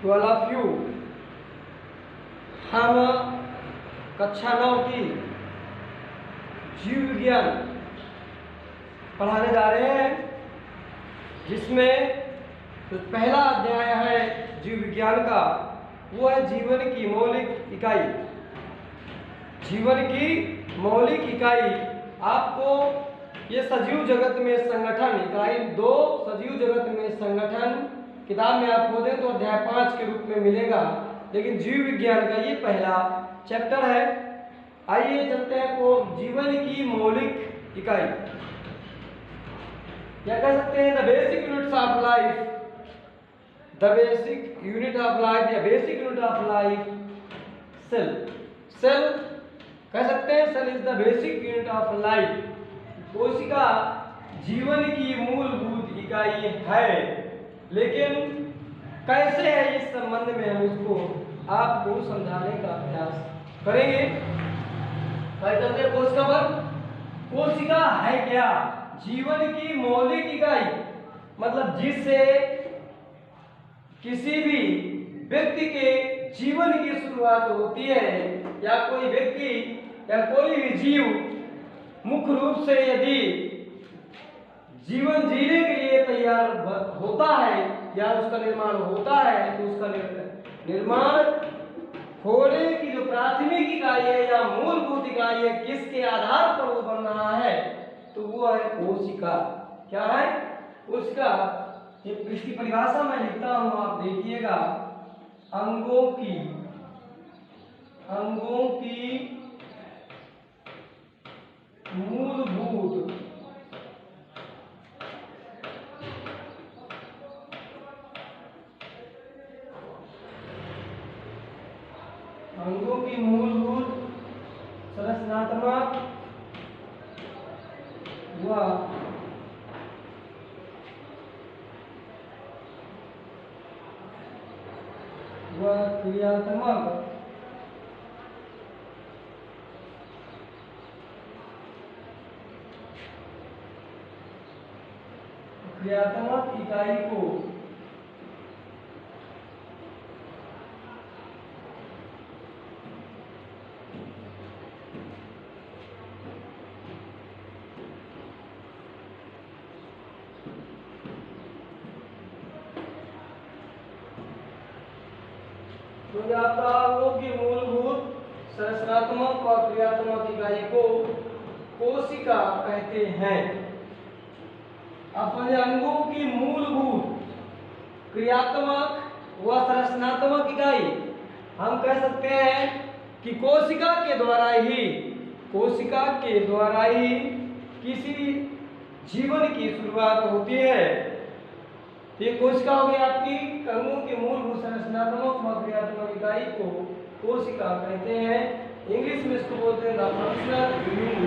To all of you. हम कक्षा 9 की जीव विज्ञान पढ़ाने जा रहे हैं, जिसमें जो पहला अध्याय है जीव विज्ञान का वो है जीवन की मौलिक इकाई। जीवन की मौलिक इकाई आपको ये सजीव जगत में संगठन इकाई 2 सजीव जगत में संगठन किताब में आप खोजें तो अध्याय 5 के रूप में मिलेगा, लेकिन जीव विज्ञान का ये पहला चैप्टर है। आइए चलते हैं को जीवन की मौलिक इकाई, क्या कह सकते हैं, the basic units of life. The basic unit of life या basic unit of life cell. Cell कह सकते हैं, cell is the basic unit of life. कोशिका जीवन की मूलभूत इकाई है, लेकिन कैसे है इस संबंध में हम इसको आपको समझाने का प्रयास करेंगे। चलते हैं कोशिका पर। कोशिका है क्या? जीवन की मौलिक इकाई, मतलब जिससे किसी भी व्यक्ति के जीवन की शुरुआत होती है, या कोई व्यक्ति या कोई भी जीव मुख्य रूप से यदि जीवन जीने के लिए तैयार होता है या उसका निर्माण होता है, तो उसका निर्माण होने की जो प्राथमिक इकाई है या मूलभूत इकाई है, किसके आधार पर वो बन रहा है, तो वो है कोशिका। क्या है? कोशिका। ये इसकी परिभाषा मैं लिखता हूं, आप देखिएगा। अंगों की मूलभूत संरचनात्मक व क्रियात्मक इकाई को तो आपका अंगों की मूलभूत संरचनात्मक और क्रियात्मक इकाई को कोशिका कहते हैं। अपने अंगों की मूलभूत क्रियात्मक व संरचनात्मक इकाई हम कह सकते हैं कि कोशिका के द्वारा ही किसी जीवन की शुरुआत होती है। ये कोशिका हो गई आपकी अंगों की मूलभूत संरचनात्मक व क्रियात्मक इकाई को कोशिका कहते हैं। इंग्लिश में इसको बोलते हैं the functional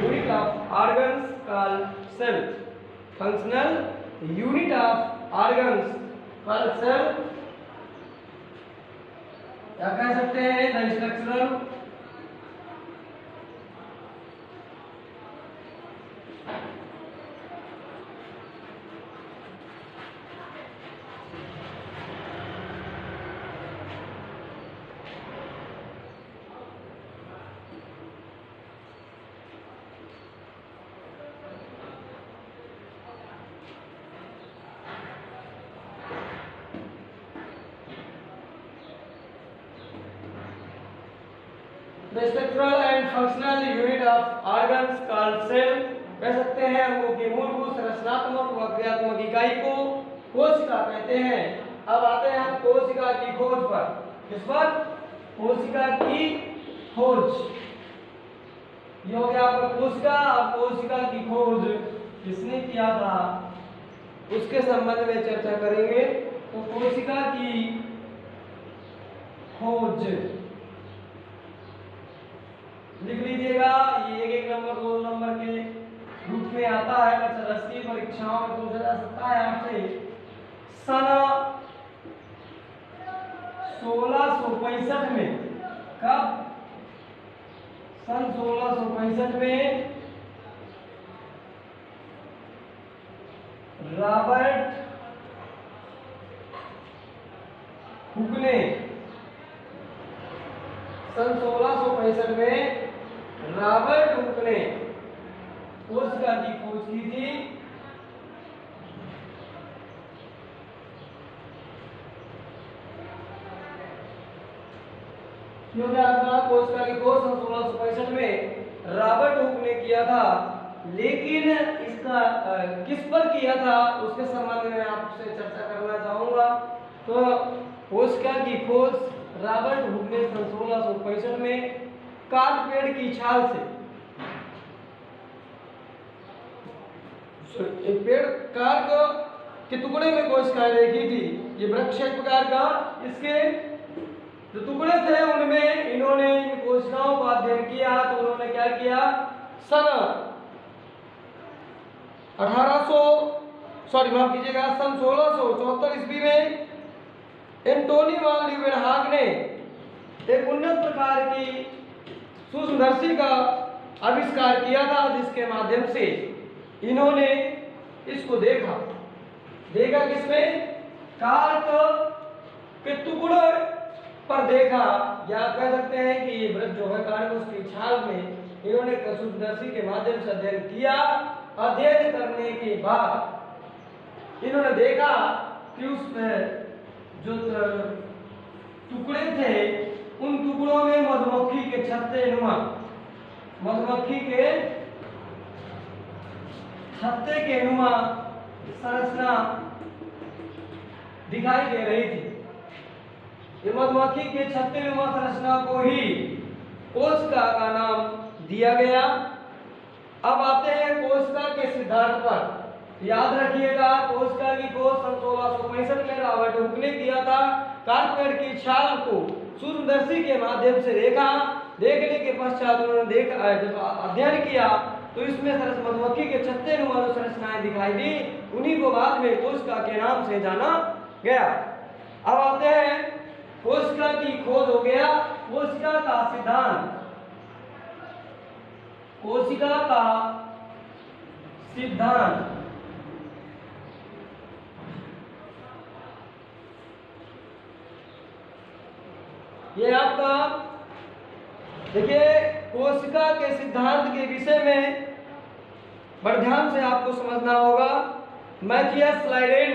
unit of organs called cell. Functional unit of organs called cell, क्या कह सकते हैं, the structural The structural and functional unit of organs called cell। कह सकते हैं अंगों की मूलभूत संरचनात्मक व क्रियात्मक इकाई को कोशिका कहते हैं। अब आते हैं हम कोशिका की खोज पर। किस पर? कोशिका की खोज। ये हो गया आपका कोशिका। अब कोशिका की खोज किसने किया था उसके संबंध में चर्चा करेंगे। तो कोशिका की खोज लिख लीजिएगा, ये 1 नंबर 2 नंबर के रूप में आता है। अच्छा, राष्ट्रीय परीक्षाओं में पूछा जा सकता है आपसे। सन 1665 में, कब? सन 1665 में रॉबर्ट हुक ने सन 1665 में रॉबर्ट हुक ने कोशिका की खोज की थी। कोशिका की खोज सन 1665 में रॉबर्ट हुक ने किया था, लेकिन इसका किस पर किया था उसके संबंध में आपसे चर्चा करना चाहूंगा। तो कोशिका की खोज रॉबर्ट हुक ने सन 1665 में कार्प पेड़ की छाल से, एक पेड़ कार्प के टुकड़े में कोशिकाएं देखी थी। ये वृक्ष एक प्रकार का, इसके जो टुकड़े थे उनमें इन्होंने इन कोशिकाओं का अध्ययन किया। तो उन्होंने क्या किया, सन 1674 ईस्वी में एंटोनी वान लीeuwenhoek ने एक उन्नत प्रकार की सूक्ष्मदर्शी का आविष्कार किया था, जिसके माध्यम से इन्होंने इसको देखा किसमें, कार्प के टुकड़े पर देखा, या आप कह सकते हैं कि ये वृक्ष जो है कार्प उसकी छाल में इन्होंने सूक्ष्मदर्शी के माध्यम से अध्ययन किया। अध्ययन करने के बाद इन्होंने देखा कि उसमें जो टुकड़े थे उन टुकड़ों में मधुमक्खी के छत्ते नुमा, मधुमक्खी के छत्ते के नुमा संरचना दिखाई दे रही थी। ये मधुमक्खी के छत्ते नुमा संरचना को ही कोशिका का नाम दिया गया। अब आते हैं कोशिका के सिद्धांत पर। याद रखिएगा, कोशिका की खोज सन 1665 में रॉबर्ट हुक ने किया था। कार्प पेड़ की छाल को सूक्ष्मदर्शी के माध्यम से देखा, देखने के पश्चात उन्होंने जब अध्ययन किया तो इसमें मधुमक्खी के छत्ते नुमा जो संरचनाएं दिखाई दी, उन्हीं को बाद में कोशिका के नाम से जाना गया। अब आते हैं, कोशिका की खोज हो गया, कोशिका का सिद्धांत। कोशिका का सिद्धांत ये आपका देखिए, कोशिका के सिद्धांत के विषय में बड़े ध्यान से आपको समझना होगा। मैथियस लाइडेन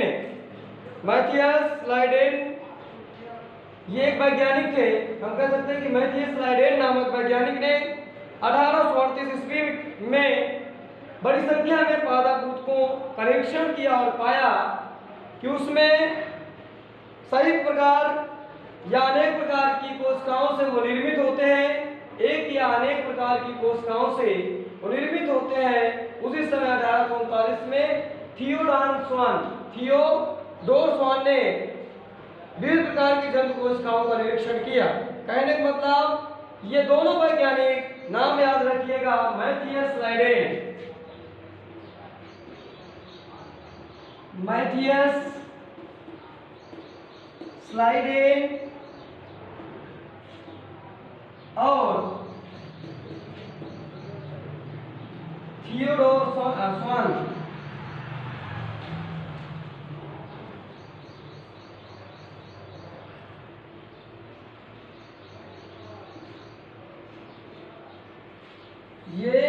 ये एक वैज्ञानिक थे। हम कह सकते हैं कि मैथियस लाइडेन नामक वैज्ञानिक ने 1838 ईस्वी में बड़ी संख्या में पादप ऊतकों का निरीक्षण किया और पाया कि उसमें सही प्रकार या अनेक प्रकार की कोशिकाओं से वो निर्मित होते हैं, एक या अनेक प्रकार की कोशिकाओं से वो निर्मित होते हैं। उसी समय 1839 में थियोडोर स्वान ने विभिन्न प्रकार की जंतु कोशिकाओं का निरीक्षण किया। कहने का मतलब, ये दोनों वैज्ञानिक, नाम याद रखिएगा, मैथियस लाइडेन और थियोडोर स्वान। ये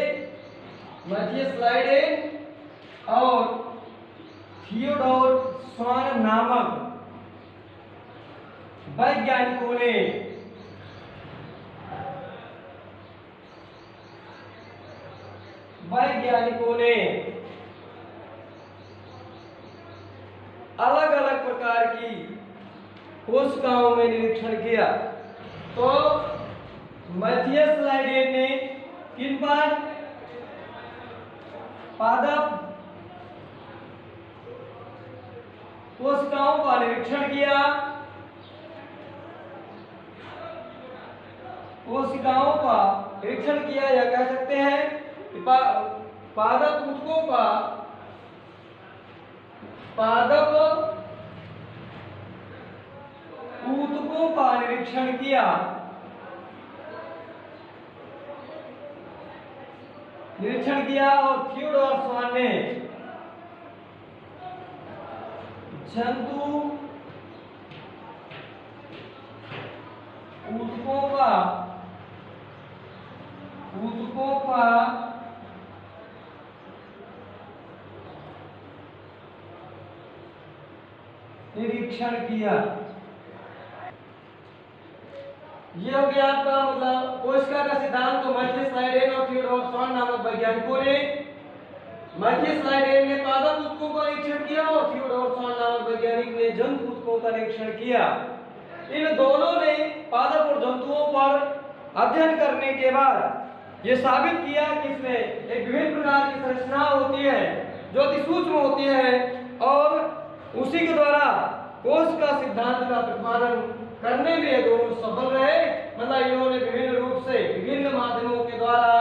मैथियस लाइडेन और थियोडोर स्वान नामक वैज्ञानिकों ने अलग अलग प्रकार की कोशिकाओं में निरीक्षण किया। तो मैथियस लाइडेन ने किन पर, पादप कोशिकाओं का निरीक्षण किया, कोशिकाओं का निरीक्षण किया, या कह सकते हैं कि पादप ऊतकों का निरीक्षण किया। और थियोडोर स्वान ने जंतु का निरीक्षण किया। ये हो गया आपका मतलब कोशिका का सिद्धांत। तो मैथियस लाइडेन और थियोडोर स्वॉन नामक वैज्ञानिकों ने, मैथियस लाइडेन ने पादप ऊतकों का निरीक्षण किया और थियोडोर स्वॉन नामक वैज्ञानिक ने जंतु ऊतकों का निरीक्षण किया। इन दोनों ने पादप और जंतुओं पर अध्ययन करने के बाद ये साबित किया कि इसमें एक विभिन्न प्रकार की संरचना होती है जो अति सूक्ष्म होती है और उसी के द्वारा कोश का सिद्धांत का प्रतिपादन करने में ये दोनों सफल रहे। मतलब इन्होंने विभिन्न रूप से विभिन्न माध्यमों के द्वारा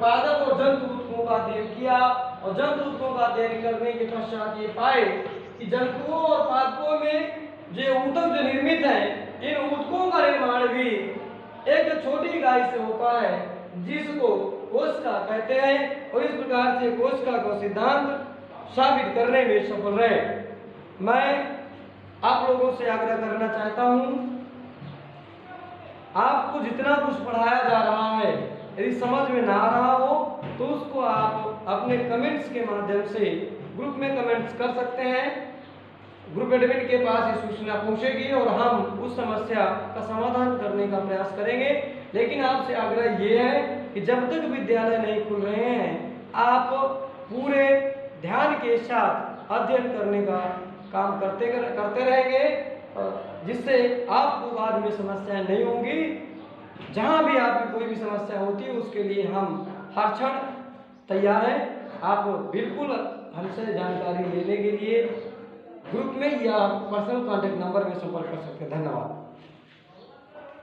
पादप और जंतु ऊतकों का अध्ययन किया और जंतु ऊतकों का अध्ययन करने के पश्चात ये पाए कि जंतुओं और पादपों में जो ऊतक जो निर्मित है, इन ऊतकों का निर्माण भी एक छोटी इकाई से होता है जिसको कोशिका कहते हैं और इस प्रकार से कोशिका को सिद्धांत साबित करने में सफल रहे। मैं आप लोगों से आग्रह करना चाहता हूं, आपको जितना कुछ पढ़ाया जा रहा है यदि समझ में ना आ रहा हो तो उसको आप अपने कमेंट्स के माध्यम से ग्रुप में कमेंट्स कर सकते हैं। ग्रुप एडमिन के पास ये सूचना पहुंचेगी और हम उस समस्या का समाधान करने का प्रयास करेंगे। लेकिन आपसे आग्रह ये है कि जब तक विद्यालय नहीं खुल रहे हैं आप पूरे ध्यान के साथ अध्ययन करने का काम करते रहेंगे जिससे आपको बाद में समस्याएं नहीं होंगी। जहां भी आपकी कोई भी समस्या होती है उसके लिए हम हर क्षण तैयार हैं। आप बिल्कुल हमसे जानकारी लेने के लिए ग्रुप में या पर्सनल कांटेक्ट नंबर में संपर्क कर सकते हैं। धन्यवाद।